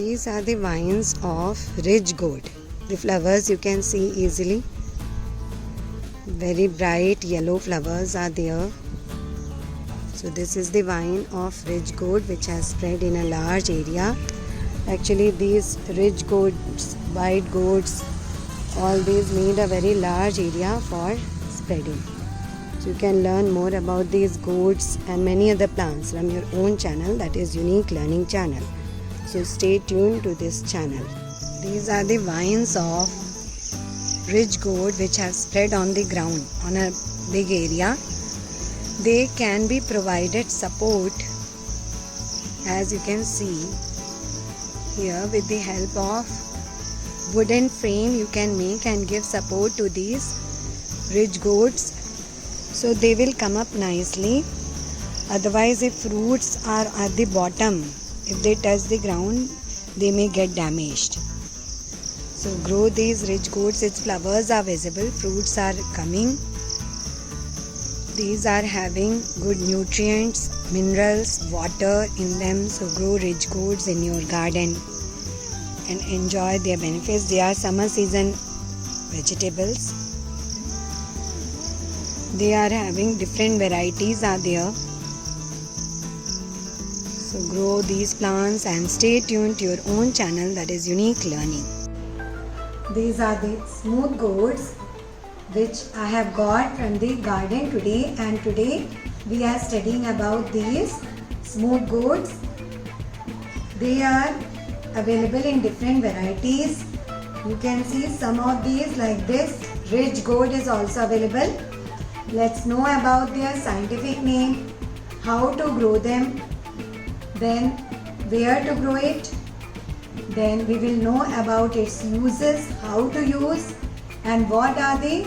These are the vines of ridge gourd. The flowers you can see easily. Very bright yellow flowers are there. So this is the vine of ridge gourd which has spread in a large area. Actually these ridge gourds, white gourds, all these need a very large area for spreading. So you can learn more about these gourds and many other plants from your own channel, that is Unique Learning Channel. So stay tuned to this channel. These are the vines of ridge gourd which have spread on the ground on a big area. They can be provided support, as you can see here, with the help of wooden frame you can make and give support to these ridge gourds, so they will come up nicely. Otherwise, if fruits are at the bottom, if they touch the ground, they may get damaged. So grow these ridge gourds. Its flowers are visible, fruits are coming. These are having good nutrients, minerals, water in them. So grow ridge gourds in your garden and enjoy their benefits. They are summer season vegetables. They are having different varieties are there. So grow these plants and stay tuned to your own channel, that is Unique Learning. These are the smooth gourds which I have got from the garden today, and today we are studying about these smooth gourds. They are available in different varieties. You can see some of these like this. Ridge gourd is also available. Let's know about their scientific name, how to grow them, then where to grow it. Then we will know about its uses, how to use, and what are the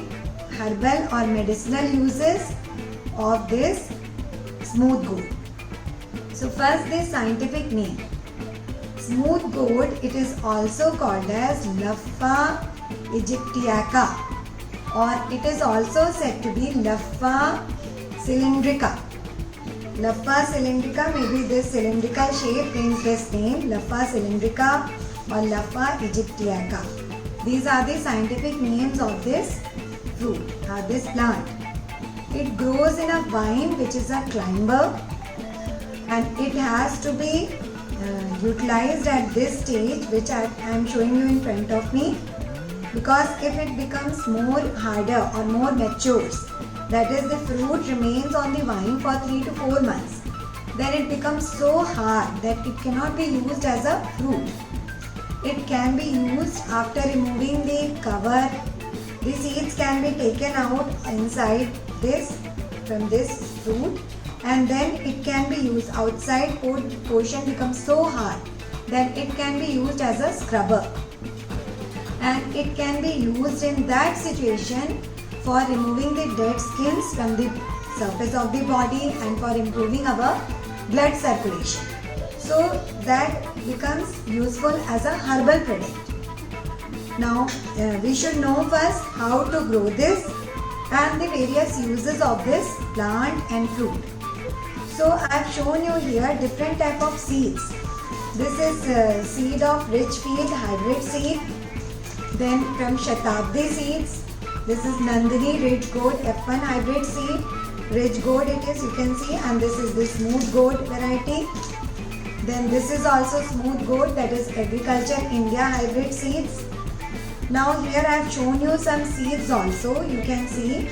herbal or medicinal uses of this smooth gourd. So first, the scientific name. Smooth gourd, it is also called as Lupha aegyptiaca, or it is also said to be Lupha cylindrica. Lupha cylindrica, maybe this cylindrical shape brings this name, Lupha cylindrica or Lupha aegyptiaca. These are the scientific names of this fruit or this plant. It grows in a vine which is a climber, and it has to be utilized at this stage which I am showing you in front of me, because if it becomes more harder or more matures, that is the fruit remains on the vine for 3 to 4 months, then it becomes so hard that it cannot be used as a fruit. It can be used after removing the cover. The seeds can be taken out inside this, from this fruit, and then it can be used. Outside portion becomes so hard, then it can be used as a scrubber, and it can be used in that situation for removing the dead skins from the surface of the body and for improving our blood circulation. So that becomes useful as a herbal product. Now we should know first how to grow this and the various uses of this plant and fruit. So I have shown you here different type of seeds. This is seed of Richfield hybrid seed. Then from Shatabdi seeds, this is Nandini Ridge Gourd F1 hybrid seed. Ridge gourd it is, you can see, and this is the smooth gourd variety. Then this is also smooth gourd, that is Agriculture India hybrid seeds. Now here I have shown you some seeds also. You can see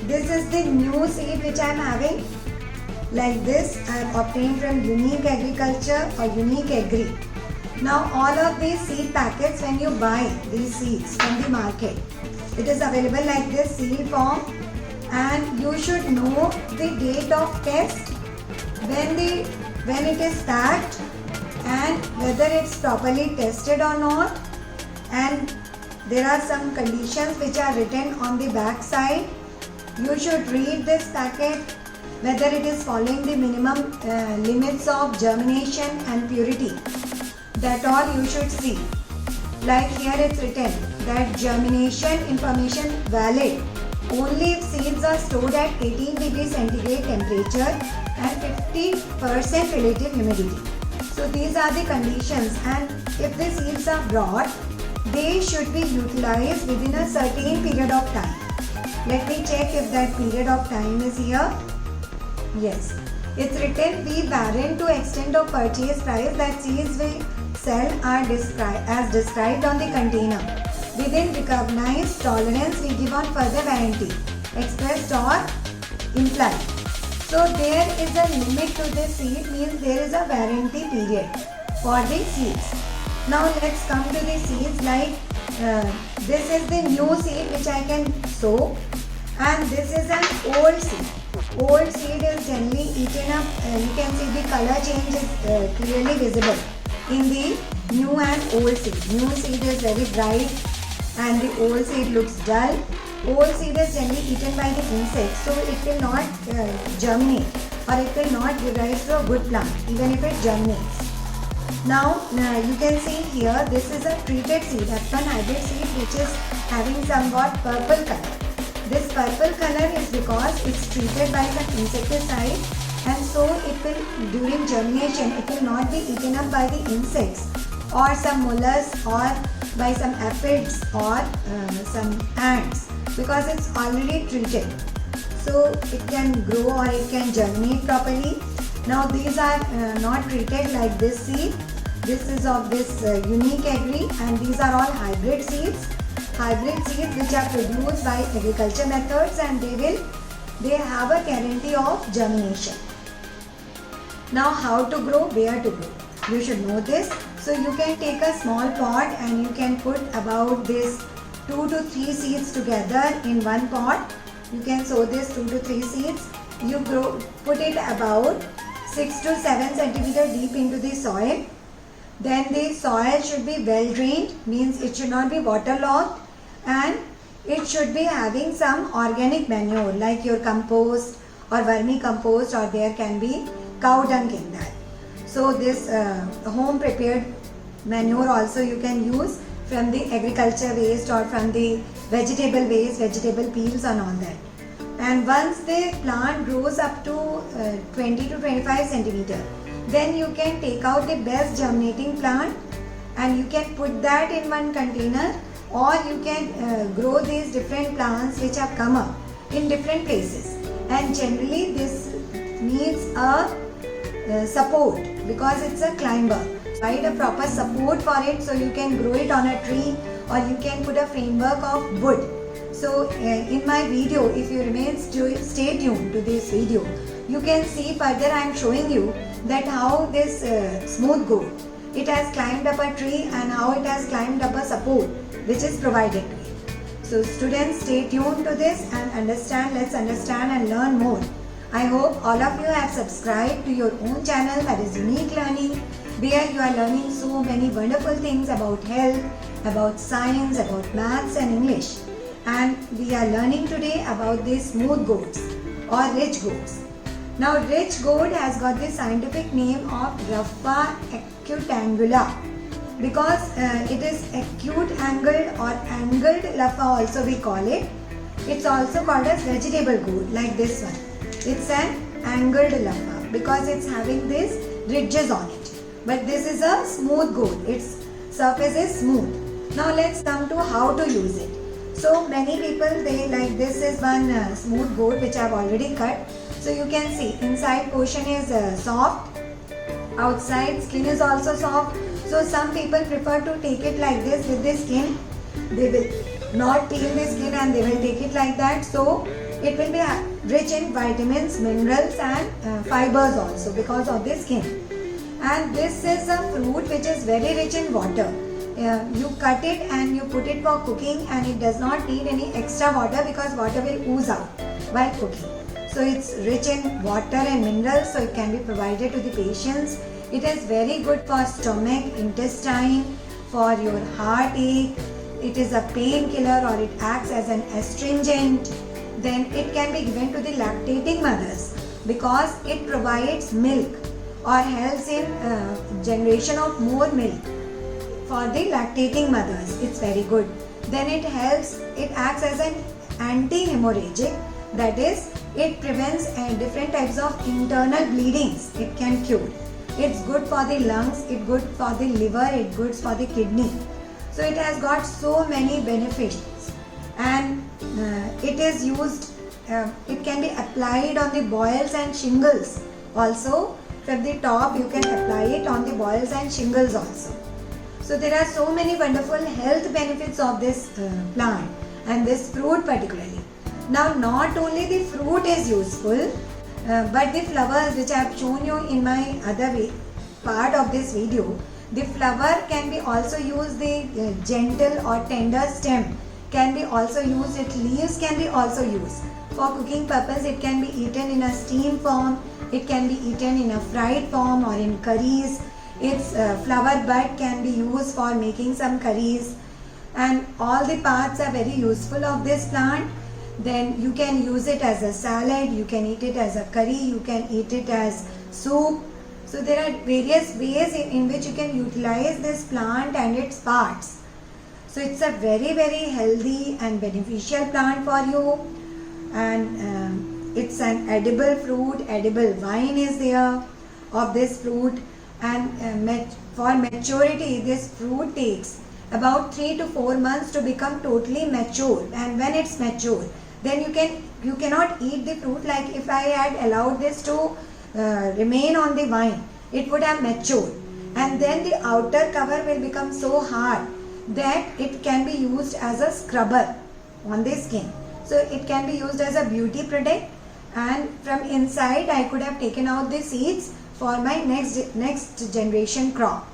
this is the new seed which I am having. Like this I have obtained from Unique Agriculture or Unique Agri. Now all of these seed packets, when you buy these seeds from the market, it is available like this seed form, and you should know the date of test when it is packed and whether it's properly tested or not. And there are some conditions which are written on the back side. You should read this packet, whether it is following the minimum limits of germination and purity. That all you should see. Like here it's written that germination information valid only if seeds are stored at 18 degrees centigrade temperature and 50% relative humidity. So these are the conditions, and if the seeds are brought, they should be utilized within a certain period of time. Let me check if that period of time is here. Yes, it's written be variant to extent of purchase price that seeds will sell are as described on the container. Within recognized tolerance we give on further warranty, expressed or implied. So there is a limit to the seed, means there is a warranty period for the seeds. Now let's come to the seeds, like this is the new seed which I can sow, and this is an old seed. Old seed is generally eaten up. You can see the color change is clearly visible in the new and old seed. New seed is very bright and the old seed looks dull. Old seed is generally eaten by the insects, so it will not germinate, or it will not give rise to a good plant even if it germinates. Now you can see here, this is a treated seed, F1 hybrid seed, which is having somewhat purple color. This purple color is because it's treated by some insecticide, and so it will, during germination, it will not be eaten up by the insects or some mollusks or by some aphids or some ants, because it's already treated. So it can grow or it can germinate properly. Now these are not treated like this seed. This is of this Unique Agri, and these are all hybrid seeds. Hybrid seeds which are produced by agriculture methods, and they have a guarantee of germination. Now how to grow, where to grow, you should know this. So you can take a small pot and you can put about this 2 to 3 seeds together in one pot. You can sow this 2 to 3 seeds. You put it about 6 to 7 centimeter deep into the soil. Then the soil should be well drained, means it should not be waterlogged, and it should be having some organic manure like your compost or vermicompost, or there can be cow dung in that. So this home prepared manure also you can use from the agriculture waste or from the vegetable waste, vegetable peels and all that. And once the plant grows up to 20 to 25 centimeter, then you can take out the best germinating plant and you can put that in one container, or you can grow these different plants which have come up in different places. And generally this needs a support because it's a climber. Provide a proper support for it, so you can grow it on a tree, or you can put a framework of wood. So in my video, if you stay tuned to this video, you can see further I am showing you that how this smooth goat, it has climbed up a tree and how it has climbed up a support which is provided to it. So students, stay tuned to this and understand, let's understand and learn more. I hope all of you have subscribed to your own channel, that is Unique Learning, where you are learning so many wonderful things about health, about science, about maths and English. And we are learning today about the smooth goats or rich goats. Now rich goat has got the scientific name of Rapha acutangula, because it is acute angled or angled Rapha also we call it. It's also called as vegetable goat, like this one. It's an angled Rapha because it's having these ridges on it. But this is a smooth goat. Its surface is smooth. Now let's come to how to use it. So many people, they like, this is one smooth goat which I have already cut. So you can see inside portion is soft, outside skin is also soft. So some people prefer to take it like this with the skin. They will not peel the skin and they will take it like that. So it will be rich in vitamins, minerals and fibers also because of the skin. And this is a fruit which is very rich in water. You cut it and you put it for cooking, and it does not need any extra water because water will ooze out while cooking. So it's rich in water and minerals, so it can be provided to the patients. It is very good for stomach, intestine, for your heartache. It is a painkiller, or it acts as an astringent. Then it can be given to the lactating mothers because it provides milk or helps in generation of more milk for the lactating mothers. It's very good. Then it acts as an anti-hemorrhagic, that is, it prevents different types of internal bleedings. It can cure. it's good for the lungs, it's good for the liver, it's good for the kidney. So it has got so many benefits, and it is used, it can be applied on the boils and shingles also. From the top you can apply it on the boils and shingles also. So there are so many wonderful health benefits of this plant and this fruit particularly. Now not only the fruit is useful, but the flowers which I have shown you in my other part of this video, the flower can be also used, the gentle or tender stem can be also used, its leaves can be also used. For cooking purpose, it can be eaten in a steam form, it can be eaten in a fried form or in curries. Its flower bud can be used for making some curries, and all the parts are very useful of this plant. Then you can use it as a salad, you can eat it as a curry, you can eat it as soup. So there are various ways in which you can utilize this plant and its parts. So it's a very healthy and beneficial plant for you, and it's an edible fruit, edible wine is there of this fruit, and for maturity this fruit takes about 3 to 4 months to become totally mature. And when it's mature, then you cannot eat the fruit. Like if I had allowed this to remain on the vine, it would have matured, and then the outer cover will become so hard that it can be used as a scrubber on the skin. So it can be used as a beauty product, and from inside I could have taken out the seeds for my next generation crop.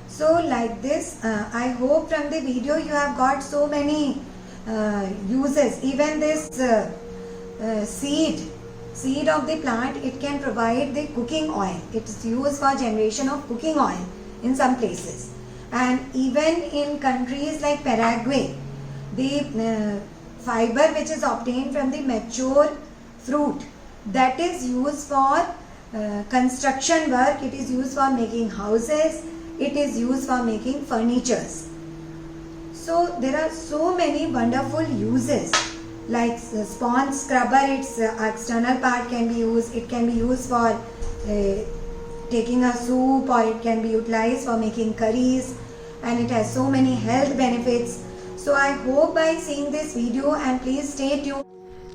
So like this, I hope from the video you have got so many uses. Even this seed of the plant, it can provide the cooking oil. It is used for generation of cooking oil in some places, and even in countries like Paraguay, the fiber which is obtained from the mature fruit, that is used for construction work, it is used for making houses, it is used for making furnitures. So there are so many wonderful uses, like sponge scrubber, its external part can be used, it can be used for taking a soup, or it can be utilized for making curries, and it has so many health benefits. So I hope by seeing this video, and please stay tuned.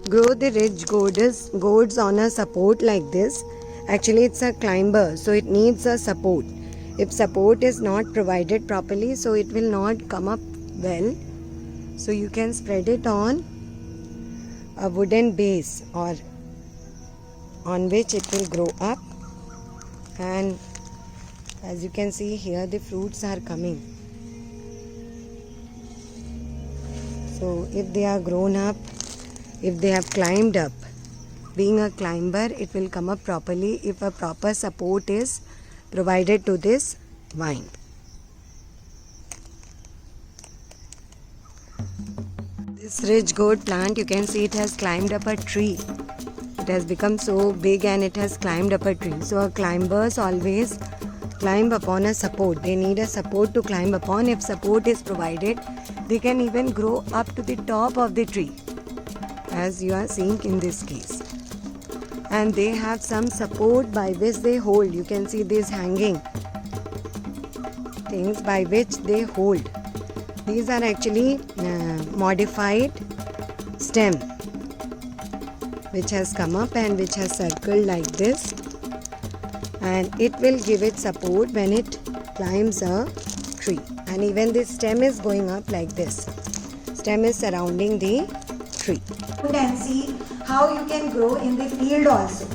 Grow the ridge gourds on a support like this. Actually it's a climber, so it needs a support. If support is not provided properly, so it will not come up well. So you can spread it on a wooden base, or on which it will grow up, and as you can see here, the fruits are coming. So if they are grown up, if they have climbed up, being a climber, it will come up properly if a proper support is provided to this vine. This ridge gourd plant, you can see it has climbed up a tree. It has become so big and it has climbed up a tree. So climbers always climb upon a support. They need a support to climb upon. If support is provided, they can even grow up to the top of the tree, as you are seeing in this case. And they have some support by which they hold. You can see these hanging things by which they hold. These are actually modified stem which has come up and which has circled like this, and it will give it support when it climbs a tree. And even this stem is going up like this. Stem is surrounding the tree. And see how you can grow in the field also,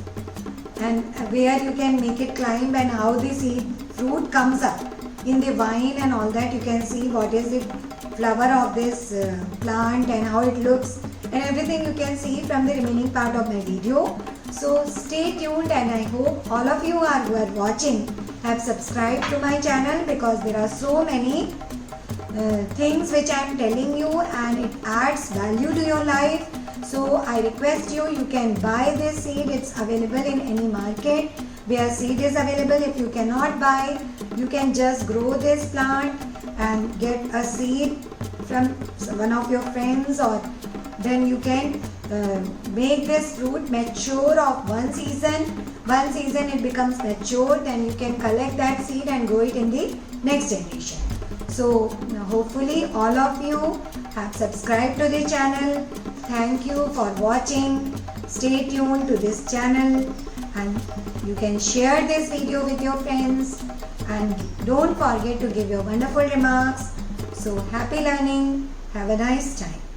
and where you can make it climb, and how the seed fruit comes up in the vine and all that. You can see what is the flower of this plant and how it looks, and everything you can see from the remaining part of my video. So stay tuned, and I hope all of you who are watching have subscribed to my channel, because there are so many things which I am telling you, and it adds value to your life. So I request you, you can buy this seed. It's available in any market where seed is available. If you cannot buy, you can just grow this plant and get a seed from one of your friends, or then you can make this fruit mature of one season. One season it becomes mature, then you can collect that seed and grow it in the next generation. So hopefully all of you have subscribed to the channel. Thank you for watching. Stay tuned to this channel and you can share this video with your friends, and don't forget to give your wonderful remarks. So happy learning. Have a nice time.